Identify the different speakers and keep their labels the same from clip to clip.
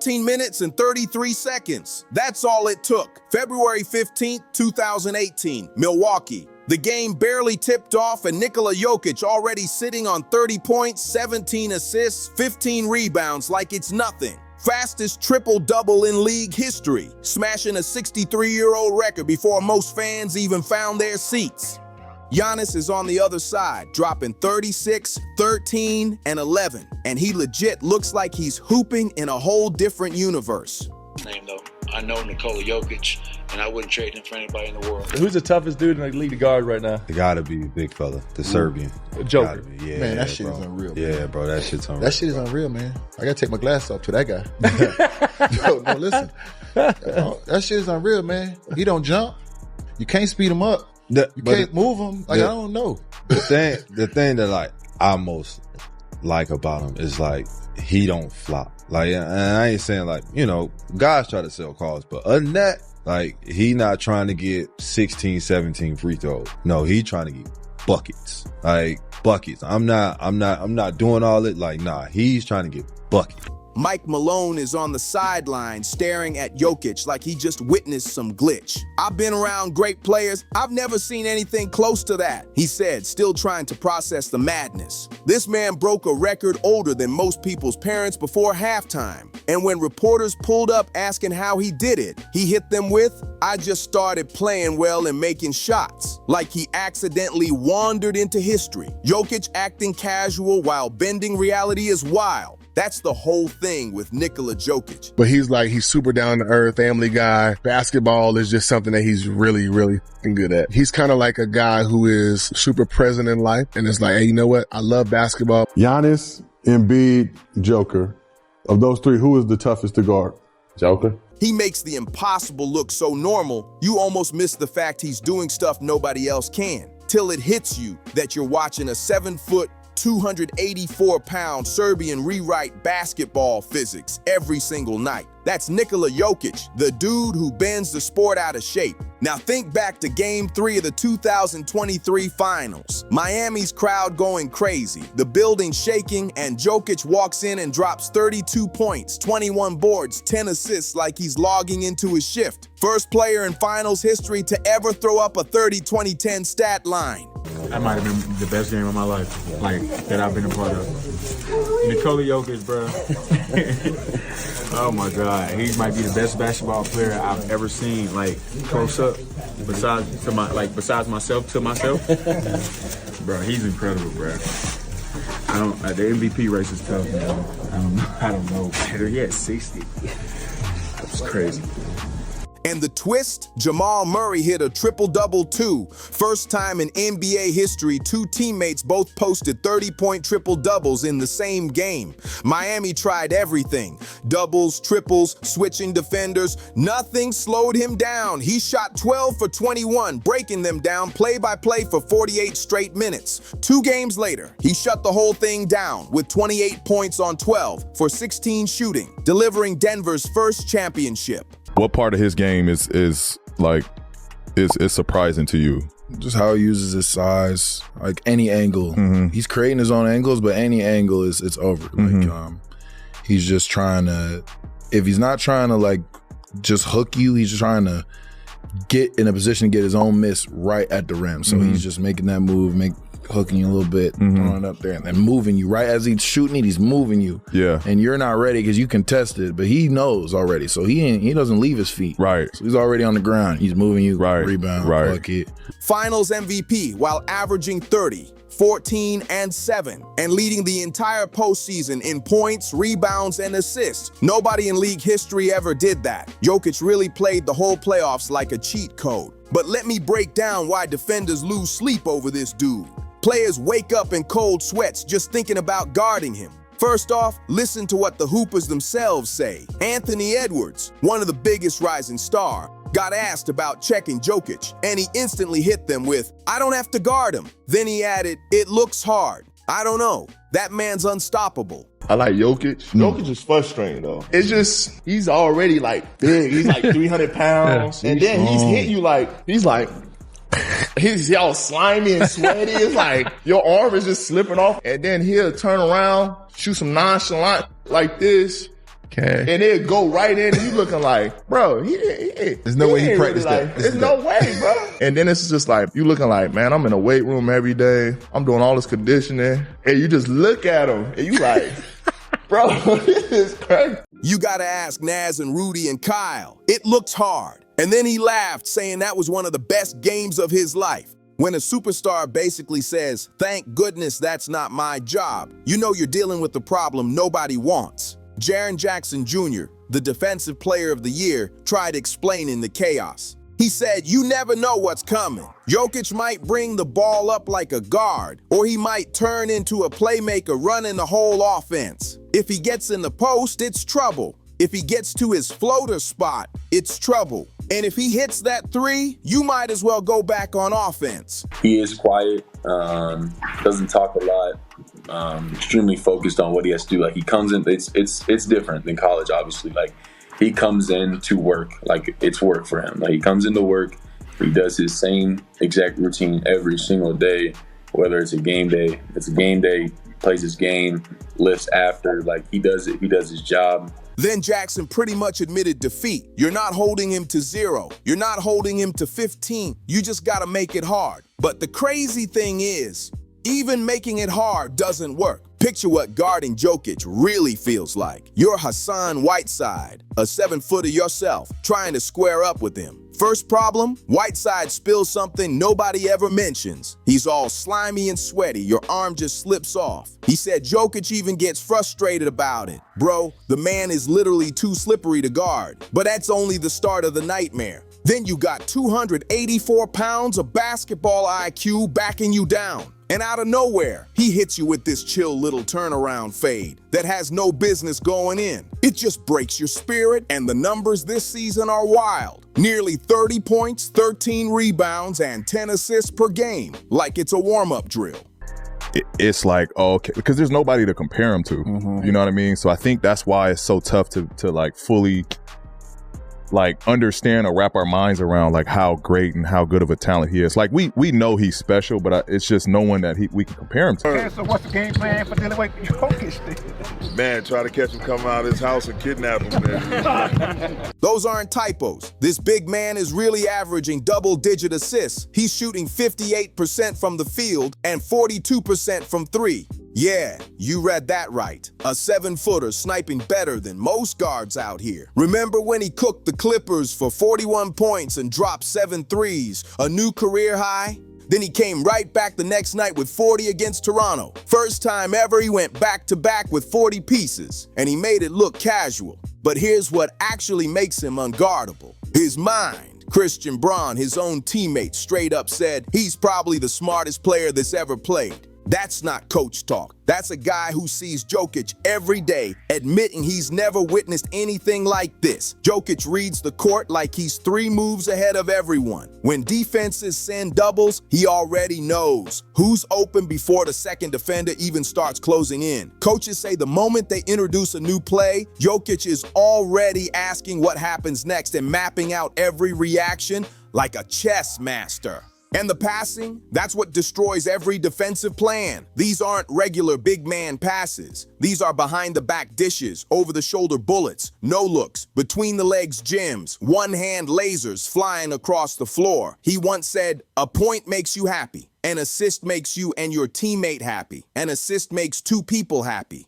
Speaker 1: 14 minutes and 33 seconds. That's all it took. February 15th, 2018, Milwaukee. The game barely tipped off and Nikola Jokić already sitting on 30 points, 17 assists, 15 rebounds like it's nothing. Fastest triple-double in league history, smashing a 63-year-old record before most fans even found their seats. Giannis is on the other side, dropping 36, 13, and 11, and he legit looks like he's hooping in a whole different universe.
Speaker 2: Name though, I know Nikola Jokić, and I wouldn't trade him for anybody in the world.
Speaker 3: Who's the toughest dude in the league to guard right now?
Speaker 4: It gotta be a big fella, the Serbian.
Speaker 3: Joker.
Speaker 4: Yeah,
Speaker 5: man, that shit is unreal.
Speaker 4: Yeah,
Speaker 5: man.
Speaker 4: bro, that shit's unreal.
Speaker 5: That shit is unreal, man. I gotta take my glasses off to that guy. Yo, no, listen. That shit is unreal, man. He don't jump. You can't speed him up. You can't move him. Like, I don't know.
Speaker 4: The thing that like I most like about him is like he don't flop. Like, and I ain't saying like, you know, guys try to sell cars, but other than that, like he not trying to get 16, 17 free throws. No, he trying to get buckets. Like buckets. I'm not doing all it. Like, nah, he's trying to get buckets.
Speaker 1: Mike Malone is on the sideline staring at Jokić like he just witnessed some glitch. I've been around great players. I've never seen anything close to that, he said, still trying to process the madness. This man broke a record older than most people's parents before halftime. And when reporters pulled up asking how he did it, he hit them with, "I just started playing well and making shots." Like he accidentally wandered into history. Jokić acting casual while bending reality is wild. That's the whole thing with Nikola Jokić.
Speaker 6: But he's super down to earth, family guy. Basketball is just something that he's really, really good at. He's kind of like a guy who is super present in life. And it's like, hey, you know what? I love basketball.
Speaker 7: Giannis, Embiid, Joker. Of those three, who is the toughest to guard?
Speaker 6: Joker.
Speaker 1: He makes the impossible look so normal, you almost miss the fact he's doing stuff nobody else can. Till it hits you that you're watching a 7-foot, 284-pound Serbian rewrite basketball physics every single night. That's Nikola Jokić, the dude who bends the sport out of shape. Now think back to Game 3 of the 2023 Finals. Miami's crowd going crazy, the building shaking, and Jokić walks in and drops 32 points, 21 boards, 10 assists like he's logging into his shift. First player in Finals history to ever throw up a 30-20-10 stat line.
Speaker 8: That might have been the best game of my life, like, that I've been a part of. Nikola Jokić, bro. Oh my God, he might be the best basketball player I've ever seen, like, close up, besides myself, bro. He's incredible, bro. The MVP race is tough, man. I don't know. He had 60. That's crazy.
Speaker 1: And the twist, Jamal Murray hit a triple-double too. First time in NBA history, two teammates both posted 30-point triple-doubles in the same game. Miami tried everything. Doubles, triples, switching defenders. Nothing slowed him down. He shot 12 for 21, breaking them down play-by-play for 48 straight minutes. 2 games later, he shut the whole thing down with 28 points on 12 for 16 shooting, delivering Denver's first championship.
Speaker 9: What part of his game is surprising to you?
Speaker 10: Just how he uses his size, like any angle. Mm-hmm. He's creating his own angles, but any angle it's over. Mm-hmm. Like he's just trying to. If he's not trying to like just hook you, he's just trying to get in a position to get his own miss right at the rim. So he's just making that move, hooking you a little bit, throwing it up there, and then moving you. Right as he's shooting it, he's moving you. Yeah. And you're not ready because you contested, but he knows already. So he doesn't leave his feet. Right. So he's already on the ground. He's moving you, rebound, bucket.
Speaker 1: Finals MVP while averaging 30, 14, and 7, and leading the entire postseason in points, rebounds, and assists. Nobody in league history ever did that. Jokić really played the whole playoffs like a cheat code. But let me break down why defenders lose sleep over this dude. Players wake up in cold sweats just thinking about guarding him. First off, listen to what the Hoopers themselves say. Anthony Edwards, one of the biggest rising stars, got asked about checking Jokić, and he instantly hit them with, "I don't have to guard him." Then he added, "It looks hard. I don't know. That man's unstoppable."
Speaker 11: I like Jokić. Jokić is frustrating, though. It's just, he's already, like, big. He's, like, 300 pounds. And then he's hitting you he's all slimy and sweaty. It's like your arm is just slipping off. And then he'll turn around, shoot some nonchalant like this.
Speaker 5: Okay.
Speaker 11: And it'll go right in and you looking like, bro,
Speaker 5: there's no way he practiced that.
Speaker 11: There's no way, bro. And then it's just like, you looking like, man, I'm in a weight room every day. I'm doing all this conditioning. And you just look at him and you like, bro, this is crazy.
Speaker 1: You gotta ask Naz and Rudy and Kyle. It looks hard. And then he laughed, saying that was one of the best games of his life. When a superstar basically says, thank goodness that's not my job, you know you're dealing with the problem nobody wants. Jaren Jackson Jr., the Defensive Player of the Year, tried explaining the chaos. He said, you never know what's coming. Jokić might bring the ball up like a guard, or he might turn into a playmaker running the whole offense. If he gets in the post, it's trouble. If he gets to his floater spot, it's trouble. And if he hits that three, you might as well go back on offense.
Speaker 12: He is quiet, doesn't talk a lot, extremely focused on what he has to do. Like he comes in, it's different than college, obviously. Like he comes in to work, like it's work for him. Like he comes into work, he does his same exact routine every single day, whether it's a game day. If it's a game day, plays his game, lifts after, like he does it, he does his job.
Speaker 1: Then Jackson pretty much admitted defeat. You're not holding him to 0. You're not holding him to 15. You just gotta make it hard. But the crazy thing is, even making it hard doesn't work. Picture what guarding Jokić really feels like. You're Hassan Whiteside, a 7-footer yourself, trying to square up with him. First problem, Whiteside spills something nobody ever mentions. He's all slimy and sweaty, your arm just slips off. He said Jokić even gets frustrated about it. Bro, the man is literally too slippery to guard. But that's only the start of the nightmare. Then you got 284 pounds of basketball IQ backing you down. And out of nowhere, he hits you with this chill little turnaround fade that has no business going in. It just breaks your spirit, and the numbers this season are wild. Nearly 30 points, 13 rebounds, and 10 assists per game, like it's a warm-up drill.
Speaker 9: It's like, oh, okay, because there's nobody to compare him to. You know what I mean? So I think that's why it's so tough to like fully like understand or wrap our minds around like how great and how good of a talent he is. Like we know he's special, but it's just no one that we can compare him to.
Speaker 13: Okay, so what's the game plan for dealing with Jokić?
Speaker 14: Man, try to catch him coming out of his house and kidnap him, man.
Speaker 1: Those aren't typos. This big man is really averaging double-digit assists. He's shooting 58% from the field and 42% from 3. Yeah, you read that right. A 7-footer sniping better than most guards out here. Remember when he cooked the Clippers for 41 points and dropped 7 threes, a new career high? Then he came right back the next night with 40 against Toronto. First time ever he went back-to-back with 40 pieces, and he made it look casual. But here's what actually makes him unguardable. His mind. Christian Braun, his own teammate, straight up said he's probably the smartest player that's ever played. That's not coach talk. That's a guy who sees Jokić every day, admitting he's never witnessed anything like this. Jokić reads the court like he's 3 moves ahead of everyone. When defenses send doubles, he already knows who's open before the second defender even starts closing in. Coaches say the moment they introduce a new play, Jokić is already asking what happens next and mapping out every reaction like a chess master. And the passing, that's what destroys every defensive plan. These aren't regular big man passes. These are behind-the-back dishes, over-the-shoulder bullets, no-looks, between-the-legs gems, one-hand lasers flying across the floor. He once said, a point makes you happy. An assist makes you and your teammate happy. An assist makes 2 people happy.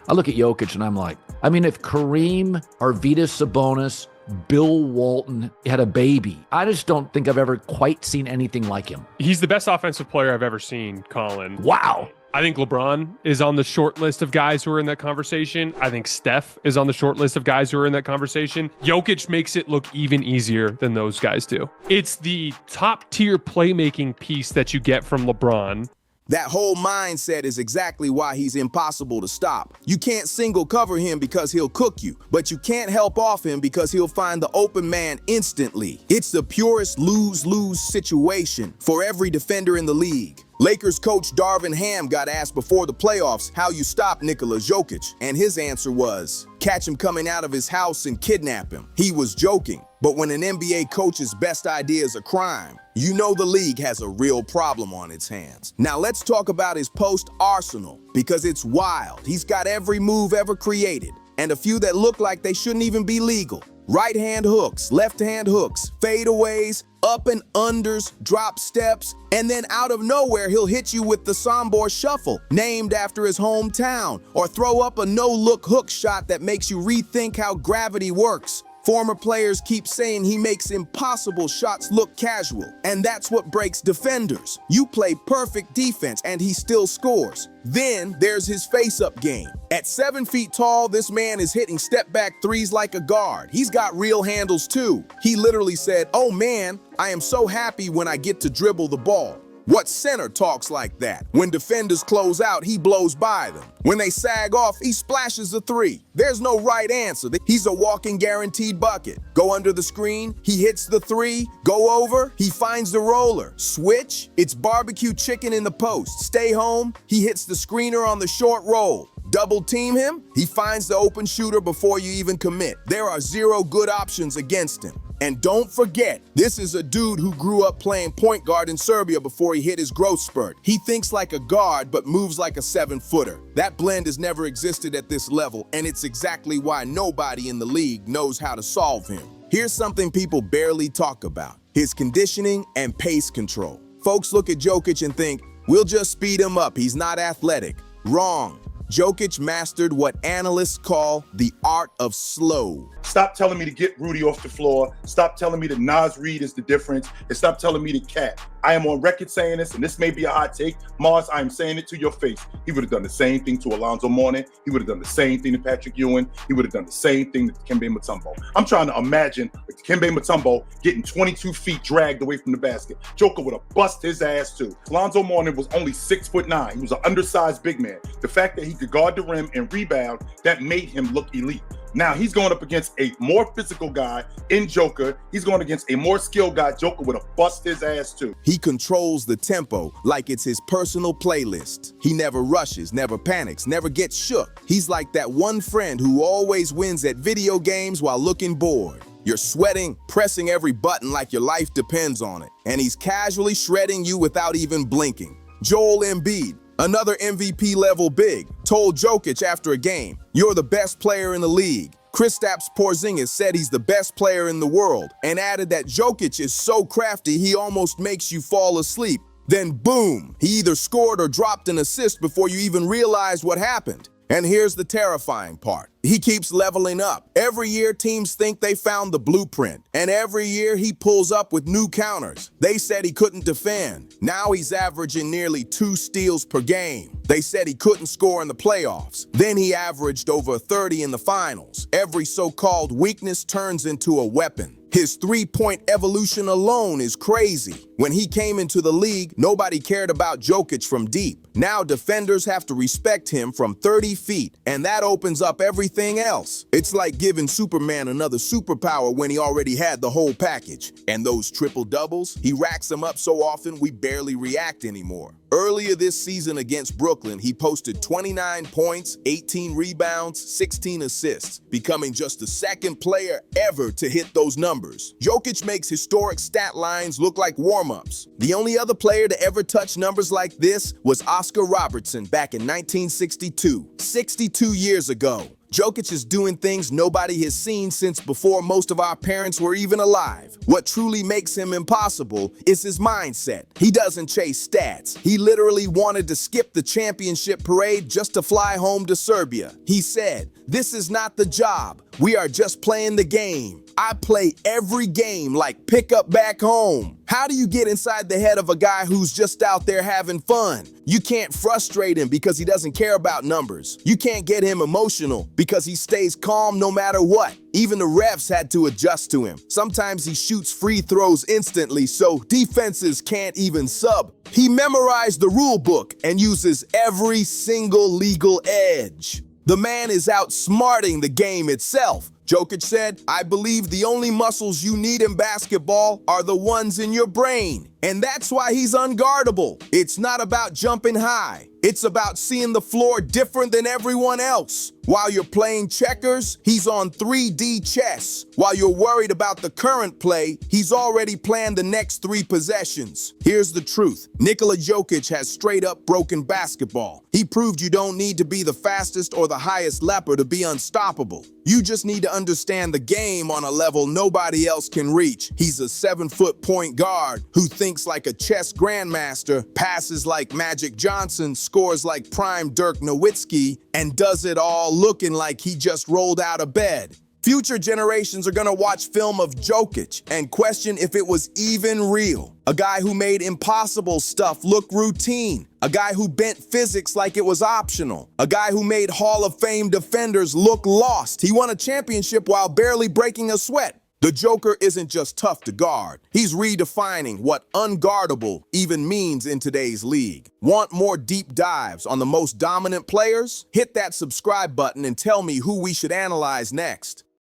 Speaker 15: I look at Jokić and I'm like, I mean, if Kareem, Arvydas Sabonis, Bill Walton had a baby, I just don't think I've ever quite seen anything like him.
Speaker 16: He's the best offensive player I've ever seen, Colin.
Speaker 15: Wow.
Speaker 16: I think LeBron is on the short list of guys who are in that conversation. I think Steph is on the short list of guys who are in that conversation. Jokić makes it look even easier than those guys do. It's the top tier playmaking piece that you get from LeBron.
Speaker 1: That whole mindset is exactly why he's impossible to stop. You can't single cover him because he'll cook you, but you can't help off him because he'll find the open man instantly. It's the purest lose-lose situation for every defender in the league. Lakers coach Darvin Ham got asked before the playoffs how you stop Nikola Jokić, and his answer was, catch him coming out of his house and kidnap him. He was joking, but when an NBA coach's best idea is a crime, you know the league has a real problem on its hands. Now let's talk about his post-Arsenal, because it's wild. He's got every move ever created. and a few that look like they shouldn't even be legal. Right-hand hooks, left-hand hooks, fadeaways, up and unders, drop steps, and then out of nowhere, he'll hit you with the Sombor Shuffle, named after his hometown, or throw up a no-look hook shot that makes you rethink how gravity works. Former players keep saying he makes impossible shots look casual, and that's what breaks defenders. You play perfect defense and he still scores. Then there's his face-up game. At 7 feet tall, this man is hitting step-back threes like a guard. He's got real handles too. He literally said, "Oh man, I am so happy when I get to dribble the ball." What center talks like that? When defenders close out, he blows by them. When they sag off, he splashes a three. There's no right answer. He's a walking guaranteed bucket. Go under the screen, he hits the three. Go over, he finds the roller. Switch, it's barbecue chicken in the post. Stay home, he hits the screener on the short roll. Double team him, he finds the open shooter before you even commit. There are 0 good options against him. And don't forget, this is a dude who grew up playing point guard in Serbia before he hit his growth spurt. He thinks like a guard, but moves like a 7-footer. That blend has never existed at this level, and it's exactly why nobody in the league knows how to solve him. Here's something people barely talk about: his conditioning and pace control. Folks look at Jokić and think, we'll just speed him up, he's not athletic. Wrong. Jokić mastered what analysts call the art of slow.
Speaker 17: Stop telling me to get Rudy off the floor. Stop telling me that Nas Reed is the difference. And stop telling me to cat. I am on record saying this, and this may be a hot take. Mars, I am saying it to your face. He would have done the same thing to Alonzo Mourning. He would have done the same thing to Patrick Ewing. He would have done the same thing to Dikembe Mutombo. I'm trying to imagine Dikembe Mutombo getting 22 feet dragged away from the basket. Joker would have bust his ass too. Alonzo Mourning was only 6'9". He was an undersized big man. The fact that he could guard the rim and rebound, that made him look elite. Now he's going up against a more physical guy in Joker. He's going against a more skilled guy. Joker would have bust his ass too.
Speaker 1: He controls the tempo like it's his personal playlist. He never rushes, never panics, never gets shook. He's like that one friend who always wins at video games while looking bored. You're sweating, pressing every button like your life depends on it, and he's casually shredding you without even blinking. Joel Embiid, another MVP-level big, told Jokić after a game, "You're the best player in the league." Kristaps Porzingis said he's the best player in the world and added that Jokić is so crafty he almost makes you fall asleep. Then boom, he either scored or dropped an assist before you even realized what happened. And here's the terrifying part. He keeps leveling up. Every year, teams think they found the blueprint. And every year, he pulls up with new counters. They said he couldn't defend. Now he's averaging nearly 2 steals per game. They said he couldn't score in the playoffs. Then he averaged over 30 in the finals. Every so-called weakness turns into a weapon. His three-point evolution alone is crazy. When he came into the league, nobody cared about Jokić from deep. Now defenders have to respect him from 30 feet, and that opens up everything else. It's like giving Superman another superpower when he already had the whole package. And those triple-doubles, he racks them up so often we barely react anymore. Earlier this season against Brooklyn, he posted 29 points, 18 rebounds, 16 assists, becoming just the second player ever to hit those numbers. Jokić makes historic stat lines look like warm-ups. The only other player to ever touch numbers like this was Oscar Robertson back in 1962, 62 years ago. Jokić is doing things nobody has seen since before most of our parents were even alive. What truly makes him impossible is his mindset. He doesn't chase stats. He literally wanted to skip the championship parade just to fly home to Serbia. He said, "This is not the job. We are just playing the game. I play every game like pickup back home." How do you get inside the head of a guy who's just out there having fun? You can't frustrate him because he doesn't care about numbers. You can't get him emotional because he stays calm no matter what. Even the refs had to adjust to him. Sometimes he shoots free throws instantly, so defenses can't even sub. He memorized the rule book and uses every single legal edge. The man is outsmarting the game itself. Jokić said, "I believe the only muscles you need in basketball are the ones in your brain." And that's why he's unguardable. It's not about jumping high. It's about seeing the floor different than everyone else. While you're playing checkers, he's on 3D chess. While you're worried about the current play, he's already planned the next 3 possessions. Here's the truth. Nikola Jokić has straight up broken basketball. He proved you don't need to be the fastest or the highest leper to be unstoppable. You just need to understand the game on a level nobody else can reach. He's a 7-foot point guard who thinks like a chess grandmaster, passes like Magic Johnson, scores like prime Dirk Nowitzki, and does it all looking like he just rolled out of bed. Future generations are gonna watch film of Jokić and question if it was even real. A guy who made impossible stuff look routine. A guy who bent physics like it was optional. A guy who made Hall of Fame defenders look lost. He won a championship while barely breaking a sweat. The Joker isn't just tough to guard. He's redefining what unguardable even means in today's league. Want more deep dives on the most dominant players? Hit that subscribe button and tell me who we should analyze next.